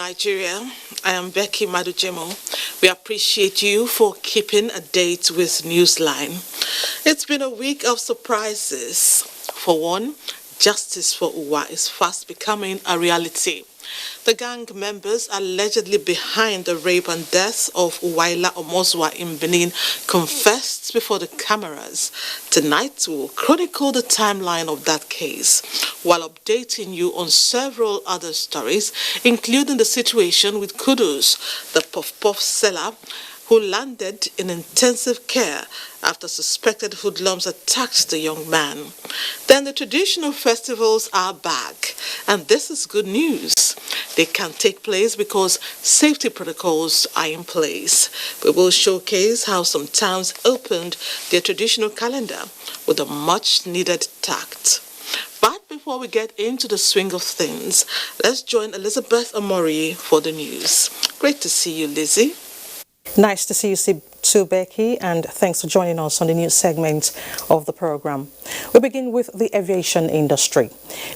Nigeria. I am Becky Madujemo. We appreciate you for keeping a date with Newsline. It's been a week of surprises. For one, justice for Uwa is fast becoming a reality. The gang members allegedly behind the rape and death of Uwaila Omozwa in Benin confessed before the cameras. Tonight, we'll chronicle the timeline of that case while updating you on several other stories, including the situation with Kudus, the puff-puff seller who landed in intensive care after suspected hoodlums attacked the young man. Then the traditional festivals are back, and this is good news. They can take place because safety protocols are in place. We will showcase how some towns opened their traditional calendar with a much-needed tact. But before we get into the swing of things, let's join Elizabeth Omori for the news. Great to see you, Lizzie. Nice to see you too, Becky, and thanks for joining us on the news segment of the program. We begin with the aviation industry.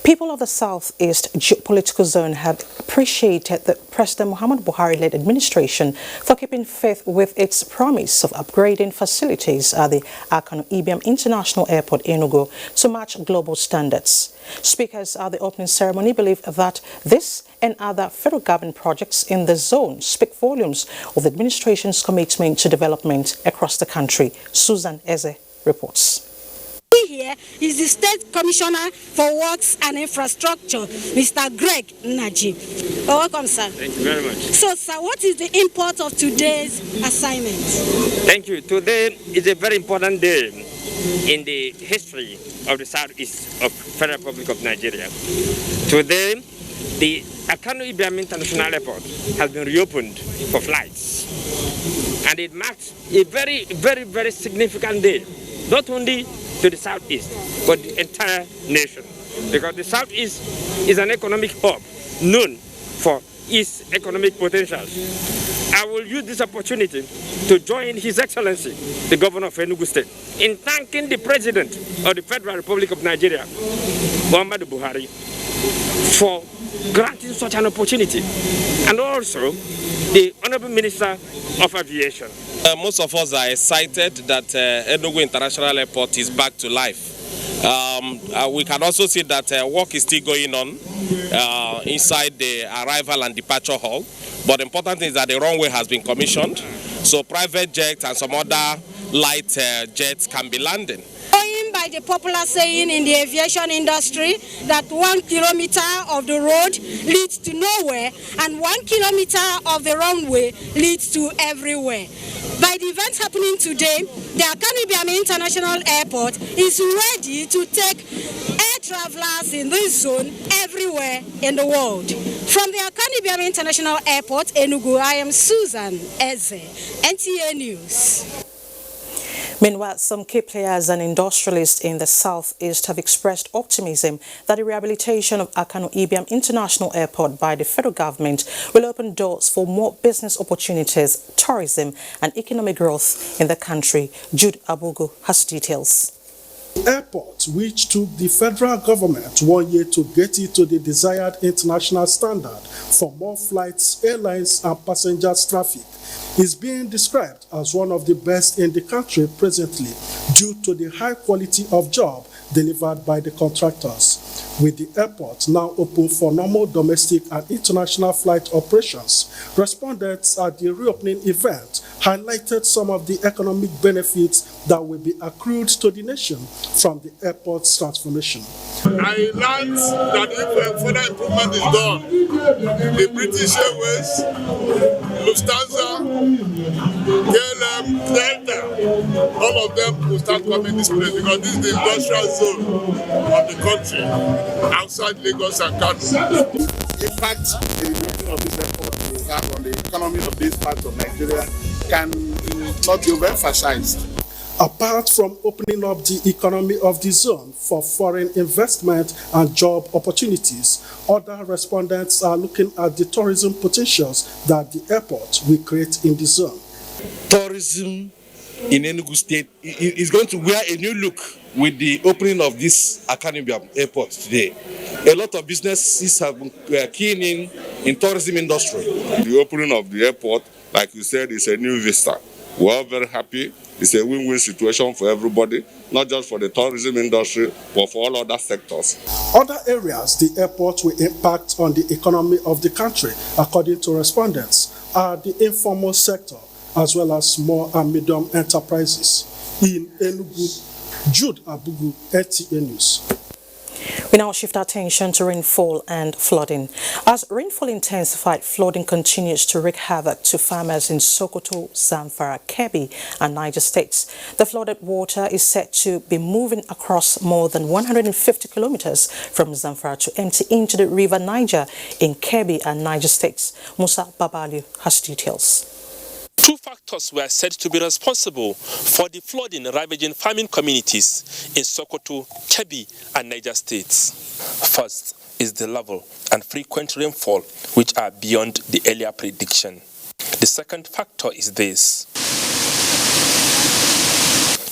People of the Southeast geopolitical zone have appreciated the President Muhammadu Buhari-led administration for keeping faith with its promise of upgrading facilities at the Akanu Ibiam International Airport, Enugu, to match global standards. Speakers at the opening ceremony believe that this and other federal government projects in the zone speak volumes of the administration's commitment to development across the country. Susan Eze reports. Here is the State Commissioner for Works and Infrastructure, Mr. Greg Najib. Welcome, sir. Thank you very much. So, sir, what is the import of today's assignment? Thank you. Today is a very important day in the history of the Southeast of Federal Republic of Nigeria. Today, the Akanu Ibiam International Airport has been reopened for flights. And it marks a very, very, very significant day, not only to the Southeast, but the entire nation. Because the Southeast is an economic hub known for its economic potentials. I will use this opportunity to join His Excellency, the Governor of Enugu State, in thanking the President of the Federal Republic of Nigeria, Muhammadu Buhari, for granting such an opportunity, and also the Honorable Minister of Aviation. Most of us are excited that Enugu International Airport is back to life. We can also see that work is still going on inside the arrival and departure hall, but the important thing is that the runway has been commissioned, so private jets and some other light jets can be landing. Going by the popular saying in the aviation industry that 1 kilometer of the road leads to nowhere and 1 kilometer of the runway leads to everywhere. By the events happening today, the Akanu Ibiam International Airport is ready to take air travelers in this zone everywhere in the world. From the Akanu Ibiam International Airport, Enugu, I am Susan Eze, NTA News. Meanwhile, some key players and industrialists in the Southeast have expressed optimism that the rehabilitation of Akanu Ibiam International Airport by the federal government will open doors for more business opportunities, tourism and economic growth in the country. Jude Abugu has details. Airport, which took the federal government 1 year to get it to the desired international standard for more flights, airlines and passengers traffic, is being described as one of the best in the country presently due to the high quality of job delivered by the contractors. With the airport now open for normal domestic and international flight operations, respondents at the reopening event highlighted some of the economic benefits that will be accrued to the nation from the airport's transformation. I learned that if further improvement is done, the British Airways, Lufthansa, KLM, Delta, all of them will start coming this place because this is the industrial zone of the country outside Lagos and Kano. In fact, the reopening of this airport will have on the economy of this part of Nigeria can not be overemphasized. Apart from opening up the economy of the zone for foreign investment and job opportunities, other respondents are looking at the tourism potentials that the airport will create in the zone. Tourism in Enugu State is going to wear a new look with the opening of this Akanu Ibiam airport today. A lot of businesses have been keen in in tourism industry. The opening of the airport, like you said, is a new vista. We're all very happy. It's a win-win situation for everybody, not just for the tourism industry, but for all other sectors. Other areas the airport will impact on the economy of the country, according to respondents, are the informal sector, as well as small and medium enterprises. In Enugu, Jude Abugu, NTA News. We now shift our attention to rainfall and flooding. As rainfall intensified, flooding continues to wreak havoc to farmers in Sokoto, Zamfara, Kebbi and Niger states. The flooded water is said to be moving across more than 150 kilometers from Zamfara to empty into the river Niger in Kebbi and Niger states. Musa Babali has details. Two factors were said to be responsible for the flooding ravaging farming communities in Sokoto, Kebbi and Niger states. First is the level and frequent rainfall, which are beyond the earlier prediction. The second factor is this: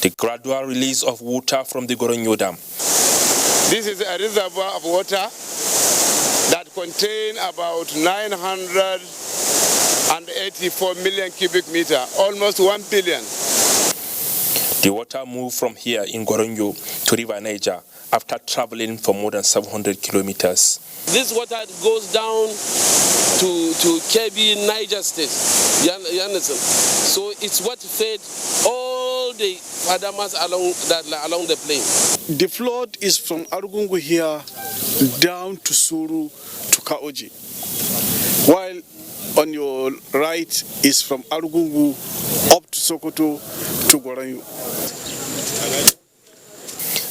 the gradual release of water from the Goronyo Dam. This is a reservoir of water that contains about 984 million cubic meter, almost 1 billion. The water moved from here in Goronyo to River Niger after traveling for more than 700 kilometers. This water goes down to Kebbi, Niger State. You understand? So it's what fed all the Adamas along the plain. The flood is from Arugungu here down to Suru to Kaoji, while on your right is from Arugungu up to Sokoto to Goranyu.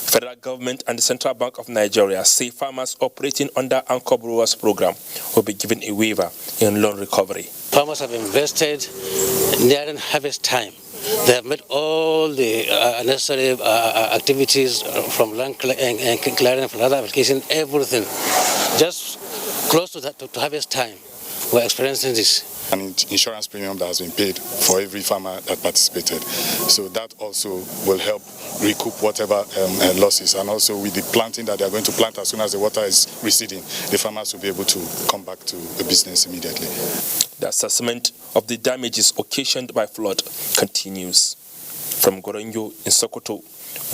Federal government and the Central Bank of Nigeria say farmers operating under Anchor Brewers program will be given a waiver in loan recovery. Farmers have invested nearing harvest time. They have made all the necessary activities from land clearing, from other application, everything. Just close to that to harvest time, we're experiencing this. An insurance premium that has been paid for every farmer that participated. So that also will help recoup whatever losses. And also with the planting that they are going to plant as soon as the water is receding, the farmers will be able to come back to the business immediately. The assessment of the damages occasioned by flood continues. From Goronyo in Sokoto,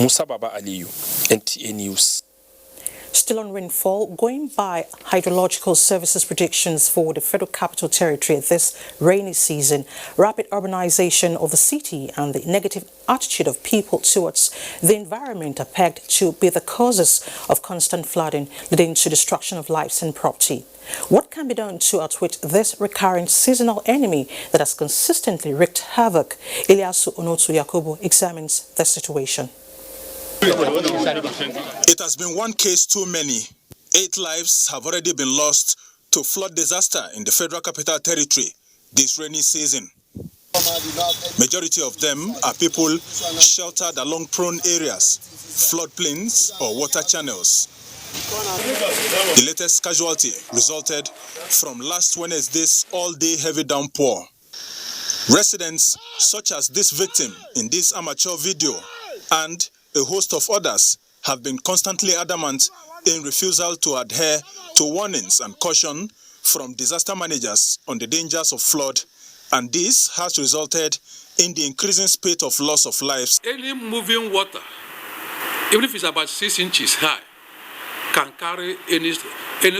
Musa Baba Aliyu, NTA News. Still on rainfall, going by hydrological services predictions for the Federal Capital Territory this rainy season, rapid urbanization of the city and the negative attitude of people towards the environment are pegged to be the causes of constant flooding, leading to destruction of lives and property. What can be done to outwit this recurrent seasonal enemy that has consistently wreaked havoc? Ilyasu Onotu Yakubu examines the situation. It has been one case too many. 8 lives have already been lost to flood disaster in the Federal Capital Territory this rainy season. Majority of them are people sheltered along prone areas, floodplains or water channels. The latest casualty resulted from last Wednesday's all-day heavy downpour. Residents such as this victim in this amateur video and a host of others have been constantly adamant in refusal to adhere to warnings and caution from disaster managers on the dangers of flood, and this has resulted in the increasing spate of loss of lives. Any moving water, even if it's about 6 inches high, can carry any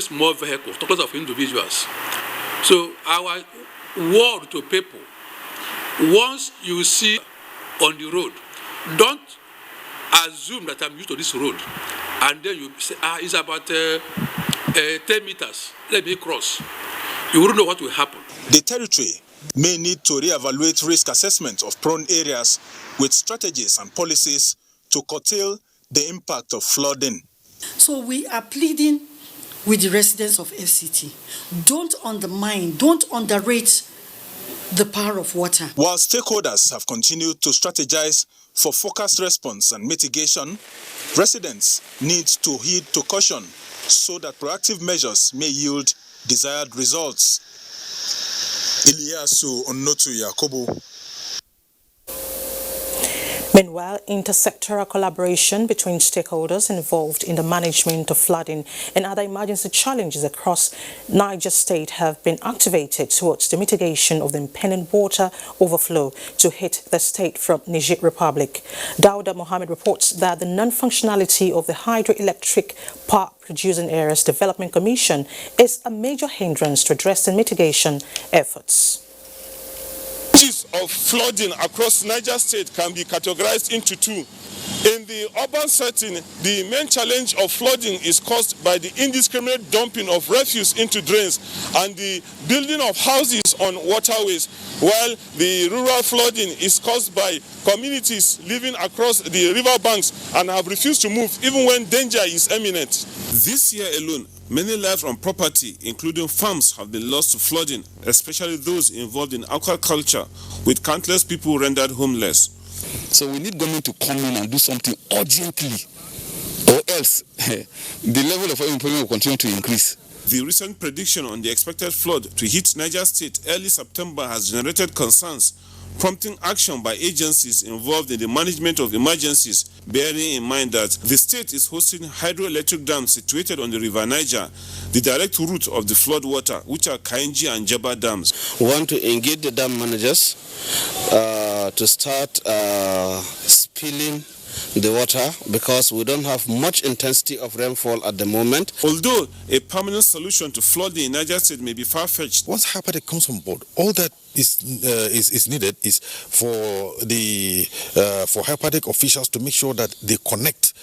small vehicle, talk of individuals. So our word to people, once you see on the road, don't assume that I'm used to this road, and then you say, it's about 10 meters, let me cross. You wouldn't know what will happen. The territory may need to reevaluate risk assessment of prone areas with strategies and policies to curtail the impact of flooding. So we are pleading with the residents of FCT. Don't undermine, don't underrate the power of water. While stakeholders have continued to strategize for focused response and mitigation, residents need to heed to caution so that proactive measures may yield desired results. Ilyasu Onotu Yakubu. Meanwhile, intersectoral collaboration between stakeholders involved in the management of flooding and other emergency challenges across Niger State have been activated towards the mitigation of the impending water overflow to hit the state from Niger Republic. Dauda Mohammed reports that the non-functionality of the Hydroelectric Power Producing Areas Development Commission is a major hindrance to addressing mitigation efforts. Challenges of flooding across Niger State can be categorized into two. In the urban setting, the main challenge of flooding is caused by the indiscriminate dumping of refuse into drains and the building of houses on waterways, while the rural flooding is caused by communities living across the river banks and have refused to move even when danger is imminent. This year alone, many lives and property, including farms, have been lost to flooding, especially those involved in aquaculture, with countless people rendered homeless. So we need government to come in and do something urgently, or else the level of unemployment will continue to increase. The recent prediction on the expected flood to hit Niger State early September has generated concerns, prompting action by agencies involved in the management of emergencies, bearing in mind that the state is hosting hydroelectric dams situated on the River Niger, the direct route of the flood water, which are Kainji and Jaba dams. We want to engage the dam managers to start spilling the water because we don't have much intensity of rainfall at the moment. Although a permanent solution to flooding in Niger State may be far-fetched. Once HYPADEC comes on board, all that is needed is for HYPADEC officials to make sure that they connect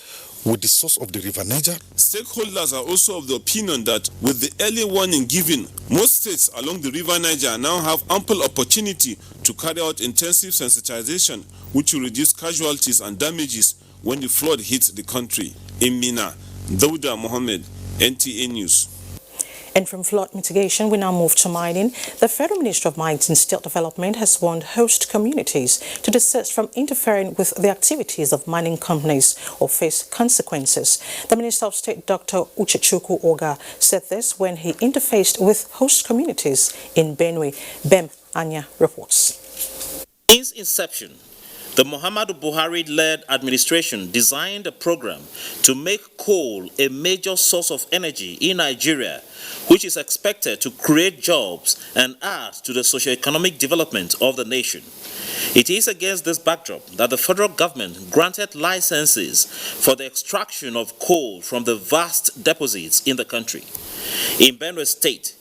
with the source of the River Niger. Stakeholders are also of the opinion that with the early warning given, most states along the River Niger now have ample opportunity to carry out intensive sensitization, which will reduce casualties and damages when the flood hits the country. In Mina, Dauda Mohammed, NTA News. And from flood mitigation, we now move to mining. The Federal Ministry of Mines and Steel Development has warned host communities to desist from interfering with the activities of mining companies or face consequences. The Minister of State, Dr. Uchechukwu Oga, said this when he interfaced with host communities in Benue. Bem Anya reports. Since inception, the Muhammadu Buhari-led administration designed a program to make coal a major source of energy in Nigeria, which is expected to create jobs and add to the socio-economic development of the nation. It is against this backdrop that the federal government granted licenses for the extraction of coal from the vast deposits in the country. In Benue State,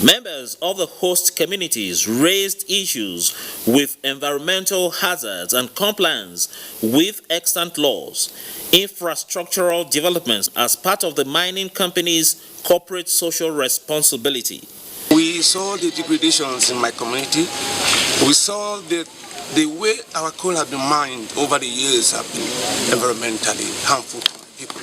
members of the host communities raised issues with environmental hazards and compliance with extant laws, infrastructural developments as part of the mining company's corporate social responsibility. We saw the degradations in my community. We saw the way our coal has been mined over the years have been environmentally harmful to people.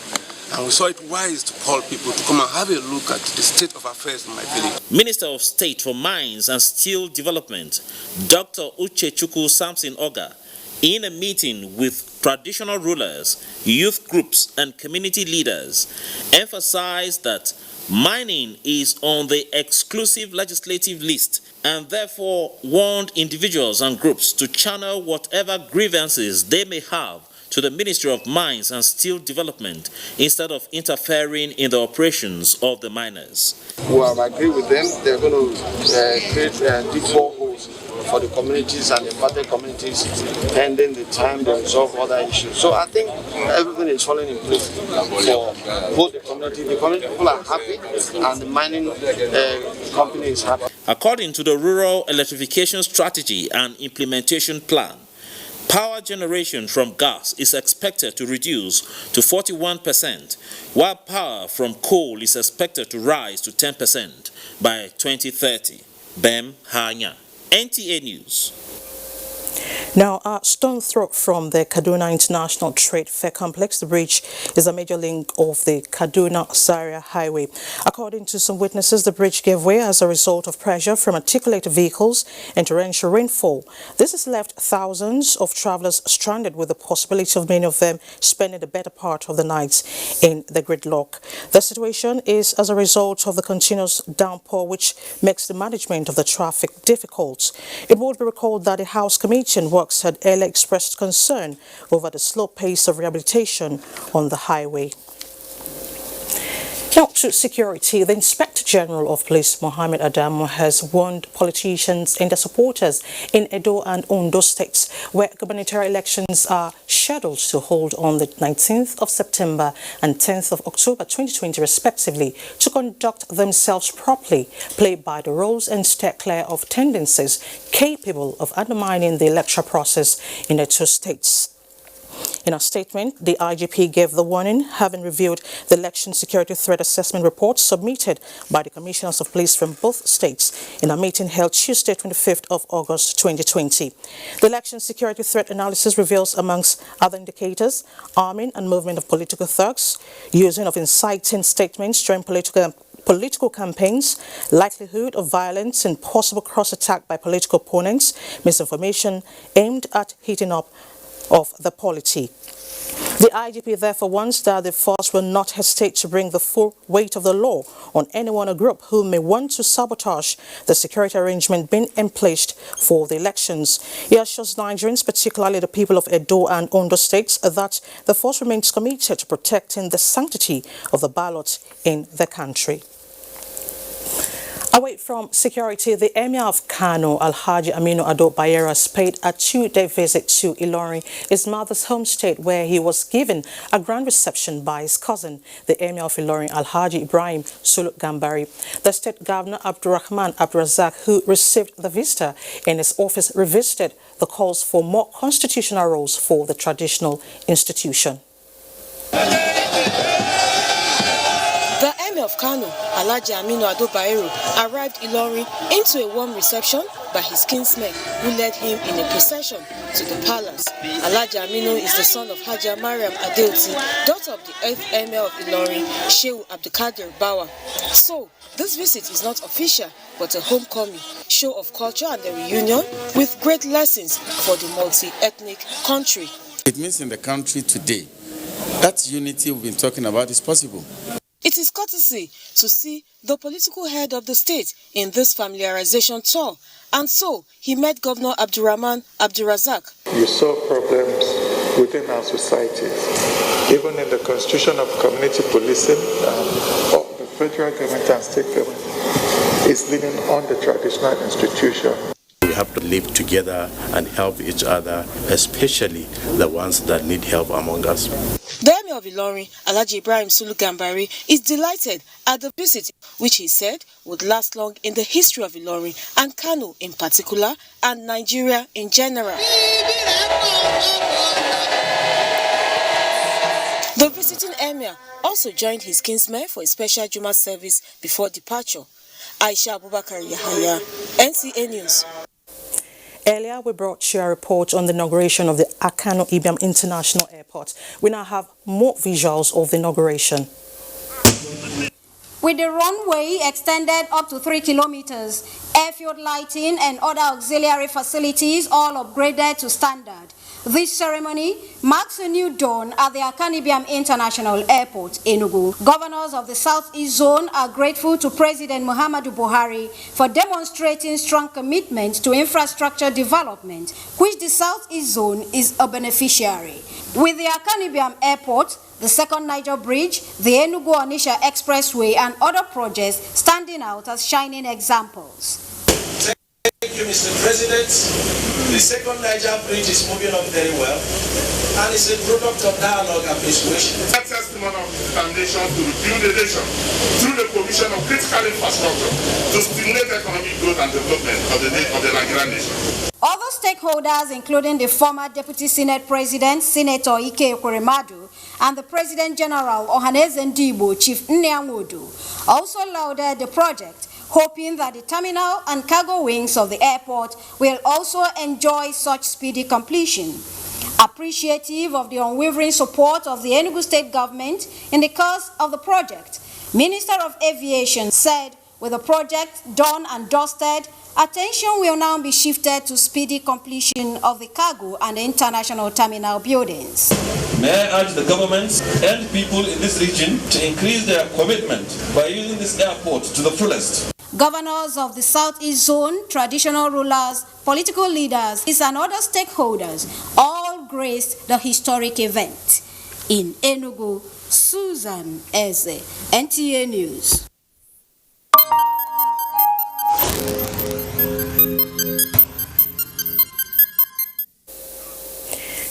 And we saw it wise to call people to come and have a look at the state of affairs in my village. Minister of State for Mines and Steel Development, Dr. Uchechukwu Samson Oga, in a meeting with traditional rulers, youth groups, and community leaders, emphasized that mining is on the exclusive legislative list and therefore warned individuals and groups to channel whatever grievances they may have to the Ministry of Mines and Steel Development instead of interfering in the operations of the miners. We have agreed with them. They're going to create deep boreholes for the communities and the impacted communities pending the time they resolve other issues. So I think everything is falling in place for both the community. The community people are happy and the mining company is happy. According to the Rural Electrification Strategy and Implementation Plan, power generation from gas is expected to reduce to 41%, while power from coal is expected to rise to 10% by 2030. Bem Hanya, NTA News. Now, a stone throw from the Kaduna International Trade Fair Complex, the bridge is a major link of the Kaduna-Zaria Highway. According to some witnesses, the bridge gave way as a result of pressure from articulated vehicles and torrential rainfall. This has left thousands of travelers stranded, with the possibility of many of them spending the better part of the night in the gridlock. The situation is as a result of the continuous downpour, which makes the management of the traffic difficult. It would be recalled that the House Committee on Work Thugs had earlier expressed concern over the slow pace of rehabilitation on the highway. Now to security, the Inspector General of Police, Mohammed Adamu, has warned politicians and their supporters in Edo and Ondo states, where gubernatorial elections are scheduled to hold on the 19th of September and 10th of October 2020 respectively, to conduct themselves properly, play by the rules and stay clear of tendencies capable of undermining the electoral process in the two states. In a statement, the IGP gave the warning, having reviewed the election security threat assessment report submitted by the commissioners of police from both states in a meeting held Tuesday, 25th of August 2020. The election security threat analysis reveals, amongst other indicators, arming and movement of political thugs, using of inciting statements during political campaigns, likelihood of violence and possible cross-attack by political opponents, misinformation aimed at heating up of the polity. The IGP therefore warns that the force will not hesitate to bring the full weight of the law on anyone or group who may want to sabotage the security arrangement being emplaced for the elections. He assures Nigerians, particularly the people of Edo and Ondo states, that the force remains committed to protecting the sanctity of the ballot in the country. Away from security, the Emir of Kano, Alhaji Aminu Ado Bayero, paid a 2-day visit to Ilorin, his mother's home state, where he was given a grand reception by his cousin, the Emir of Ilorin, Alhaji Ibrahim Sulu Gambari. The state governor, Abdurrahman Abdurazak, who received the visitor in his office, revisited the calls for more constitutional roles for the traditional institution. The Emir of Kano, Alhaji Aminu Ado Bayero, arrived Ilorin into a warm reception by his kinsmen, who led him in a procession to the palace. Alhaji Aminu is the son of Haja Mariam Adeoti, daughter of the 8th Emir of Ilorin, Shehu Abdulkadir Bawa. So, this visit is not official, but a homecoming, show of culture and a reunion with great lessons for the multi-ethnic country. It means in the country today, that unity we've been talking about is possible. It is courtesy to see the political head of the state in this familiarization tour, and so he met Governor Abdurrahman Abdurazak. You saw problems within our societies, even in the constitution of community policing. The federal government and state government is leaning on the traditional institution. We have to live together and help each other, especially the ones that need help among us. The Emir of Ilorin, Alhaji Ibrahim Sulu Gambari, is delighted at the visit, which he said would last long in the history of Ilorin and Kano in particular, and Nigeria in general. The visiting Emir also joined his kinsmen for a special Juma service before departure. Aisha Abubakar Yahaya, NCA News. Earlier, we brought you a report on the inauguration of the Akano Ibiam International Airport. We now have more visuals of the inauguration. With the runway extended up to 3 kilometers, airfield lighting and other auxiliary facilities all upgraded to standard. This ceremony marks a new dawn at the Akano Ibiam International Airport, Enugu. Governors of the Southeast Zone are grateful to President Muhammadu Buhari for demonstrating strong commitment to infrastructure development, which the Southeast Zone is a beneficiary. With the Akano Ibiam Airport, the second Niger Bridge, the Enugu-Onitsha Expressway, and other projects standing out as shining examples. Thank you, Mr. President. The second Niger Bridge is moving on very well, and it's a product of dialogue and persuasion. That's testimony of the foundation to rebuild the nation through the provision of critical infrastructure to stimulate economic growth and development of the Nigerian nation. Other stakeholders, including the former Deputy Senate President, Senator Ike Ekweremadu, and the President General Ohaneze Ndibo, Chief Nnianwodu, also lauded the project, hoping that the terminal and cargo wings of the airport will also enjoy such speedy completion. Appreciative of the unwavering support of the Enugu State Government in the course of the project, Minister of Aviation said, with the project done and dusted, attention will now be shifted to speedy completion of the cargo and the international terminal buildings. May I urge the governments and people in this region to increase their commitment by using this airport to the fullest. governors of the Southeast Zone, traditional rulers, political leaders, and other stakeholders all graced the historic event. In Enugu, Susan Eze, NTA News.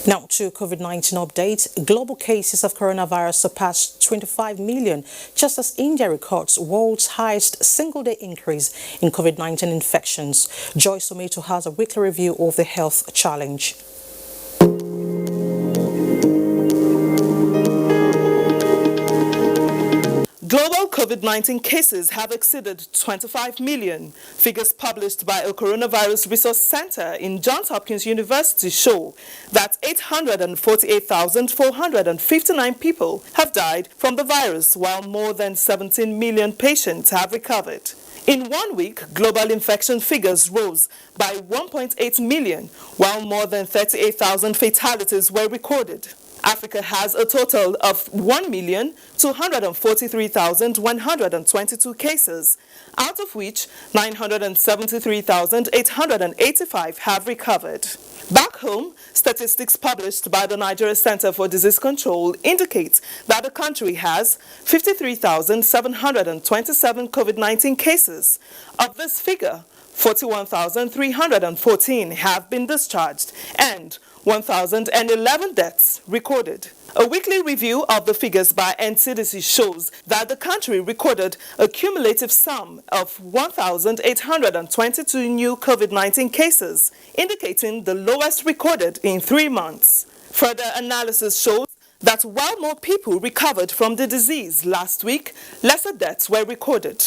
Now to COVID-19 update. Global cases of coronavirus surpassed 25 million, just as India records world's highest single-day increase in COVID-19 infections. Joyce Ometo has a weekly review of the health challenge. Global COVID-19 cases have exceeded 25 million. Figures published by a coronavirus resource center in Johns Hopkins University show that 848,459 people have died from the virus, while more than 17 million patients have recovered. In 1 week, global infection figures rose by 1.8 million, while more than 38,000 fatalities were recorded. Africa has a total of 1,243,122 cases, out of which 973,885 have recovered. Back home, statistics published by the Nigeria Center for Disease Control indicates that the country has 53,727 COVID-19 cases. Of this figure, 41,314 have been discharged and 1,011 deaths recorded. A weekly review of the figures by NCDC shows that the country recorded a cumulative sum of 1,822 new COVID-19 cases, indicating the lowest recorded in 3 months. Further analysis shows that while more people recovered from the disease last week, lesser deaths were recorded.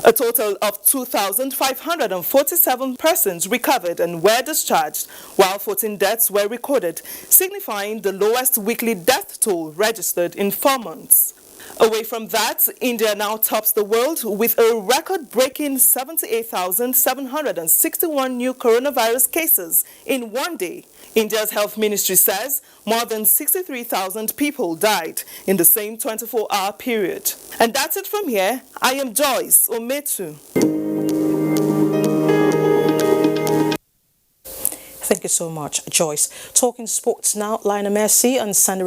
A total of 2,547 persons recovered and were discharged, while 14 deaths were recorded, signifying the lowest weekly death toll registered in 4 months. Away from that, India now tops the world with a record-breaking 78,761 new coronavirus cases in 1 day. India's health ministry says more than 63,000 people died in the same 24-hour period. And that's it from here. I am Joyce Ometo. Thank you so much, Joyce. Talking sports now, Lionel Messi and Sandy